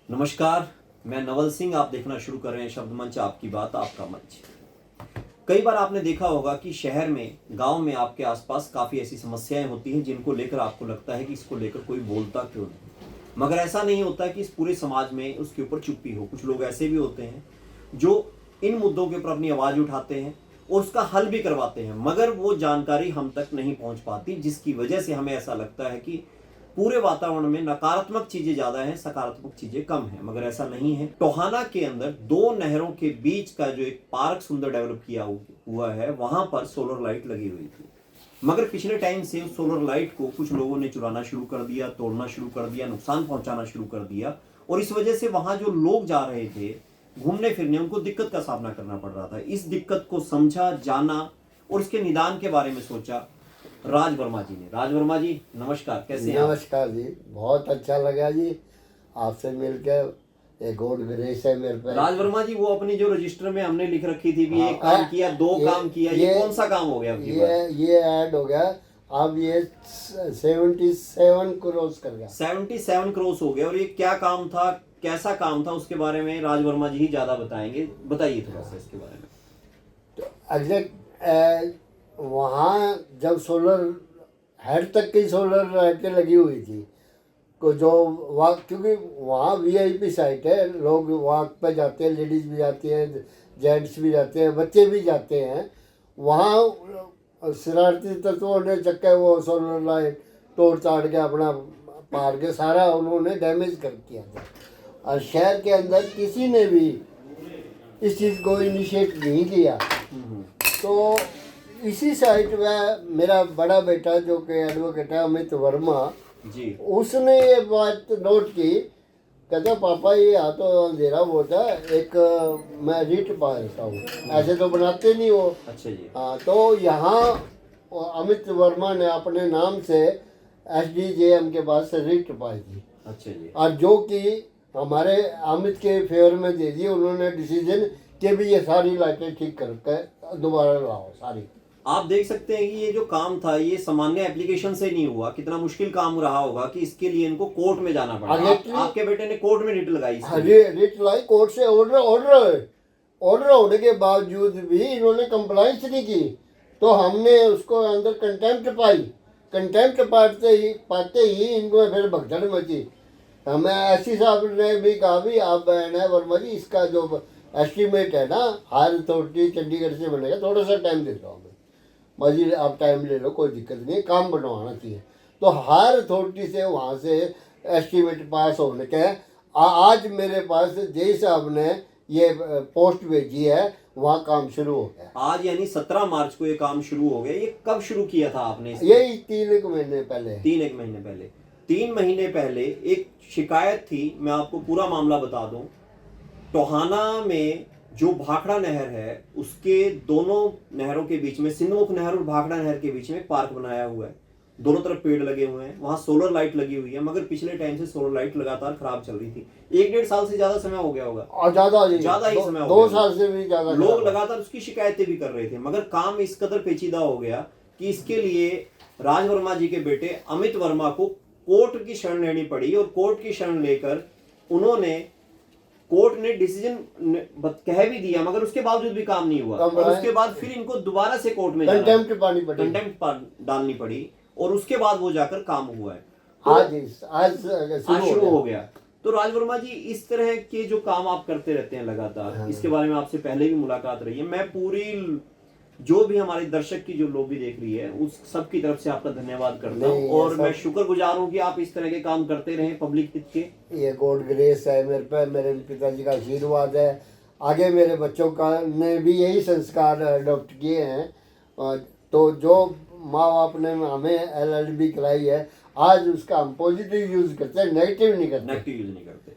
नमस्कार, मैं नवल सिंह। आप देखना शुरू कर रहे हैं शब्द मंच, आपकी बात आपका मंच। कई बार आपने देखा होगा कि शहर में, गांव में आपके आसपास काफ़ी ऐसी समस्याएं होती हैं जिनको लेकर आपको लगता है कि इसको लेकर कोई बोलता क्यों नहीं। मगर ऐसा नहीं होता कि इस पूरे समाज में उसके ऊपर चुप्पी हो। कुछ लोग ऐसे भी होते हैं जो इन मुद्दों के ऊपर अपनी आवाज़ उठाते हैं और उसका हल भी करवाते हैं, मगर वो जानकारी हम तक नहीं पहुंच पाती, जिसकी वजह से हमें ऐसा लगता है कि पूरे वातावरण में नकारात्मक चीजें ज्यादा हैं, सकारात्मक चीजें कम हैं। मगर ऐसा नहीं है। टोहाना के अंदर दो नहरों के बीच का जो एक पार्क सुंदर डेवलप किया हुआ है, वहां पर सोलर लाइट लगी हुई थी। मगर पिछले टाइम से उस सोलर लाइट को कुछ लोगों ने चुराना शुरू कर दिया, तोड़ना शुरू कर दिया, नुकसान पहुंचाना शुरू कर दिया। और इस वजह से वहां जो लोग जा रहे थे घूमने फिरने, उनको दिक्कत का सामना करना पड़ रहा था। इस दिक्कत को समझा, जाना और इसके निदान के बारे में सोचा राज वर्मा जी ने। राज वर्मा जी नमस्कार, कैसे हैं? नमस्कार जी, बहुत अच्छा लगा जी आपसे मिलकर। एक गॉड ग्रेस है मेरे पे। राज वर्मा जी, वो अपनी जो रजिस्टर में हमने लिख रखी थी भी, एक काम किया, दो काम किया, ये कौन सा काम हो गया आपकी बार? ये ऐड हो गया। अब ये 77 क्रॉस कर गया। 77 क्रॉस हो गया। और ये क्या काम था, कैसा काम था, उसके बारे में राज वर्मा जी ही ज्यादा बताएंगे। बताइए थोड़ा सा इसके बारे में। तो एग्जैक्ट वहाँ जब सोलर हेड तक की सोलर लाइटें लगी हुई थी, को जो वहाँ, क्योंकि वहाँ वीआईपी साइट है, लोग वॉक पे जाते हैं, लेडीज़ भी जाती है, जेंट्स भी जाते हैं, बच्चे भी जाते हैं। वहाँ शरारती तत्वों ने चक्के वो सोलर लाइट तोड़ ताड़ के अपना पार के सारा उन्होंने डैमेज कर दिया था। और शहर के अंदर किसी ने भी इस चीज़ को इनिशिएट नहीं किया। तो इसी साइट में मेरा बड़ा बेटा जो कि एडवोकेट है, अमित वर्मा जी, उसने ये बात नोट की। कहता पापा ये यहाँ तो अंधेरा होता है, एक मैं रिट पाता हूँ, ऐसे तो बनाते नहीं हो। अच्छा जी। हाँ, तो यहाँ अमित वर्मा ने अपने नाम से एसडीजेएम के पास से रिट पाई थी। अच्छा जी। और जो कि हमारे अमित के फेवर में दे दी उन्होंने डिसीजन कि भी ये सारी लाइटें ठीक करके दोबारा लाओ सारी। आप देख सकते हैं कि ये जो काम था, ये सामान्य एप्लीकेशन से नहीं हुआ। कितना मुश्किल काम रहा होगा कि इसके लिए इनको कोर्ट में जाना पड़ा। आपके बेटे ने कोर्ट में रिट लगाई। रिट लाई, कोर्ट से ऑर्डर होने के बावजूद भी इन्होंने कंप्लाइंस नहीं की। तो हमने उसको अंदर कंटेम्प्ट पाई। कंटेम्प्ट पाते ही इनको फिर भगदड़ मची। हमें एससी साहब ने भी कहा भी आप है वर्मा जी, इसका जो एस्टीमेट है ना, हायर अथॉरिटी चंडीगढ़ से बनेगा, थोड़ा सा टाइम दे दो हमें। मजी आप टाइम ले लो, कोई दिक्कत नहीं, काम बनवाना चाहिए। तो हायर अथॉरिटी से वहाँ से एस्टीमेट पास होने के आज मेरे पास जय साहब ने ये पोस्ट भेजी है, वहाँ काम शुरू हो गया। आज यानी 17 मार्च को ये काम शुरू हो गया। ये कब शुरू किया था आपने? यही 3 महीने पहले। 3 महीने पहले। 3 महीने पहले एक शिकायत थी, मैं आपको पूरा मामला बता दूं। टोहाना में जो भाखड़ा नहर है, उसके दोनों नहरों के बीच में, सिंधमुख नहर और भाखड़ा नहर के बीच में एक पार्क बनाया हुआ है। दोनों तरफ पेड़ लगे हुए हैं, वहां सोलर लाइट लगी हुई है। मगर पिछले टाइम से सोलर लाइट लगातार खराब चल रही थी। 1-1.5 साल से ज्यादा समय हो गया होगा, और ज्यादा ही समय हो 2 गया। साल से भी ज्यादा लोग लगातार उसकी शिकायतें भी कर रहे थे। मगर काम इस कदर पेचीदा हो गया कि इसके लिए राज वर्मा जी के बेटे अमित वर्मा को कोर्ट की शरण लेनी पड़ी। और कोर्ट की शरण लेकर उन्होंने, कोर्ट ने डिसीजन कह भी दिया, मगर उसके बावजूद भी काम नहीं हुआ। और उसके बाद फिर इनको दोबारा से कोर्ट में कंटेम्प्ट डालनी पड़ी और उसके बाद वो जाकर काम हुआ है। तो आज शुरू हो गया। तो राज वर्मा जी, इस तरह के जो काम आप करते रहते हैं लगातार, इसके बारे में आपसे पहले भी मुलाकात रही है। मैं पूरी, जो भी हमारे दर्शक की जो लोग भी देख रही है, उस सब की तरफ से आपका धन्यवाद करता हूँ। और मैं शुक्रगुजार हूँ कि आप इस तरह के काम करते रहें पब्लिक हित के। ये गॉड ग्रेस है मेरे पे, मेरे पिताजी का आशीर्वाद है। आगे मेरे बच्चों का ने भी यही संस्कार अडॉप्ट किए हैं। तो जो माँ बाप ने हमें LLB कराई है, आज उसका हम पॉजिटिव यूज करते हैं, नेगेटिव नहीं करते।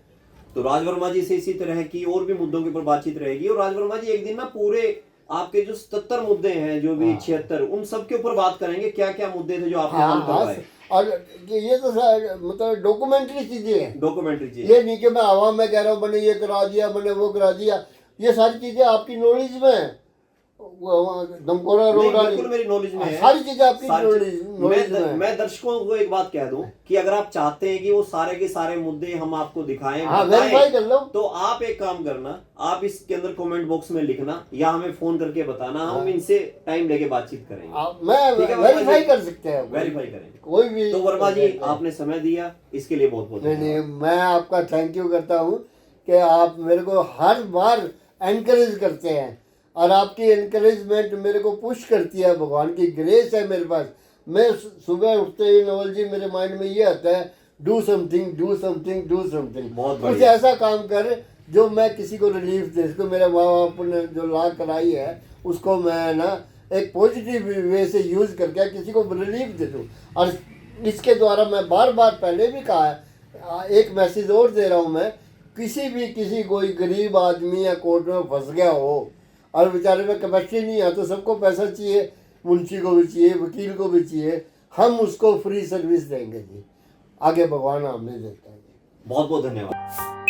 तो राज वर्मा जी से इसी तरह की और भी मुद्दों के ऊपर बातचीत रहेगी। और राज वर्मा जी, एक दिन ना पूरे आपके जो 77 मुद्दे हैं, जो भी 76, उन सब के ऊपर बात करेंगे। क्या क्या मुद्दे थे जो आपने हल करवाए? और ये तो मतलब डॉक्यूमेंट्री चीजें हैं। डॉक्यूमेंट्री चीजें, ये नहीं कि मैं आवाम में कह रहा हूँ मैंने ये करा दिया, मैंने वो करा दिया। ये सारी चीजें आपकी नॉलेज में है। दमकोरा नहीं, रोड बिल्कुल मेरी नॉलेज में है। सारी चीजें आपकी सारी नॉलेज चीज- नॉलेज में है। मैं दर्शकों को एक बात कह दूं कि अगर आप चाहते हैं कि वो सारे के सारे मुद्दे हम आपको दिखाएं, हाँ, बताएं, वेरीफाई कर लो। तो आप एक काम करना, आप इसके अंदर कमेंट बॉक्स में लिखना या हमें फोन करके बताना, हम इनसे टाइम लेके बातचीत करेंगे। मैं ठीक है, वर्मा वेरीफाई जी, कर सकते हैं, वेरीफाई करेंगे। कोई भी। तो वर्मा जी, आपने समय दिया इसके लिए बहुत बहुत नहीं धन्यवाद। नहीं, मैं आपका थैंक यू करता हूँ कि आप मेरे को हर बार एनकरेज करते हैं और आपकी एनकरेजमेंट मेरे को पुश करती है। भगवान की ग्रेस है मेरे पास। मैं सुबह उठते ही नवल जी मेरे माइंड में ये आता है, do something do something do something, बहुत कुछ बढ़िया। ऐसा काम कर जो मैं किसी को रिलीफ दे सकूँ। मेरे माँ बाप ने जो ला कराई है उसको मैं ना एक पॉजिटिव वे से यूज़ करके किसी को रिलीफ दे दूँ। और इसके द्वारा मैं बार बार पहले भी कहा है, एक मैसेज और दे रहा हूँ मैं, किसी कोई गरीब आदमी या कोर्ट में फंस गया हो और बेचारे में कैपेसिटी नहीं है, तो सबको पैसा चाहिए, मुंशी को भी चाहिए, वकील को भी चाहिए, हम उसको फ्री सर्विस देंगे जी। आगे भगवान हमें देता है। बहुत बहुत धन्यवाद।